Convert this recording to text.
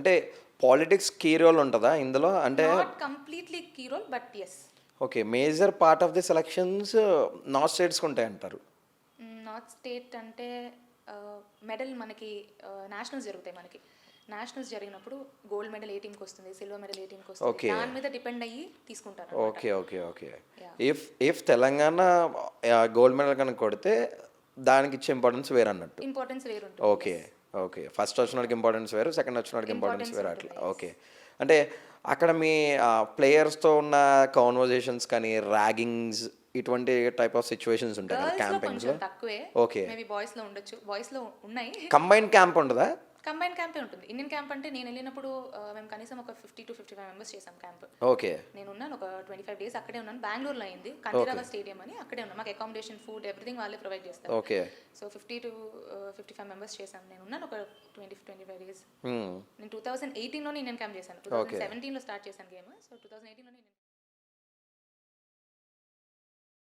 అంటే politics key role ఉంటదా ఇందులో? అంటే not completely key role but yes. Okay. Major part of the selections north స్టేట్స్‌కి ఉంటాయంటారు. నార్త్ స్టేట్ అంటే మెడల్ మనకి నేషనల్స్ జరుగుతాయి మనకి. నేషనల్స్ జరిగినప్పుడు గోల్డ్ మెడల్ ఏ టీంకి వస్తుంది, సిల్వర్ మెడల్ ఏ టీంకి వస్తుంది, ఓకే. దాని మీద డిపెండ్ అయ్యి తీసుకుంటారు. Okay. Okay. Okay. Yeah. If Telangana gold medal కనుక కొడితే దానికిచ్చే ఇంపార్టెన్స్ వేరన్నట్టు. ఇంపార్టెన్స్ వేరుంటుంది. ఓకే. ఓకే. ఫస్ట్ వచ్చినోడికి ఇంపార్టెన్స్ వేరు, సెకండ్ వచ్చినోడికి ఇంపార్టెన్స్ Importance వేరు ఉంటుంది, అట్లా. yes. ఓకే. అంటే అక్కడ మీ ప్లేయర్స్‌తో ఉన్న కాన్వర్జేషన్స్ కానీ, ర్యాగింగ్స్ ఇటువంటి టైప్ ఆఫ్ సిట్యుయేషన్స్ ఉంటాయి కదా గర్ల్స్లో క్యాంపింగ్స్‌లో? కొంచెం తక్కువే. ఓకే. మేబీ బాయ్స్లో ఉండొచ్చు. బాయ్స్లో ఉన్నాయి. కంబైన్డ్ క్యాంప్ ఉండదా? కంబైన్ క్యాంపే ఉంటుంది. ఇండియన్ క్యాంప్ అంటే నేను వెళ్ళినప్పుడు మేము కనీసం ఒక 50-55 మెంబర్స్ చేసాం క్యాంప్. ఓకే. నేను ఉన్నాను ఒక 25 డేస్ అక్కడే ఉన్నాను. బెంగళూరులో అయింది. కందిరాగా స్టేడియం అని అక్కడే ఉన్నాం. మాకు అకామిడేషన్, ఫుడ్ ఎవ్రీథింగ్ వాళ్ళే ప్రొవైడ్ చేస్తారు. ఓకే. సో 50-55 మెంబర్స్ చేశాను. నేను ఉన్నాను ఒక 25 డేస్. హ్మ్. నేను 2018లోనే ఇండియన్ క్యాంప్ చేశాను. Okay. 2017లో స్టార్ట్ చేశాను గేమ్. సో 2018లోనే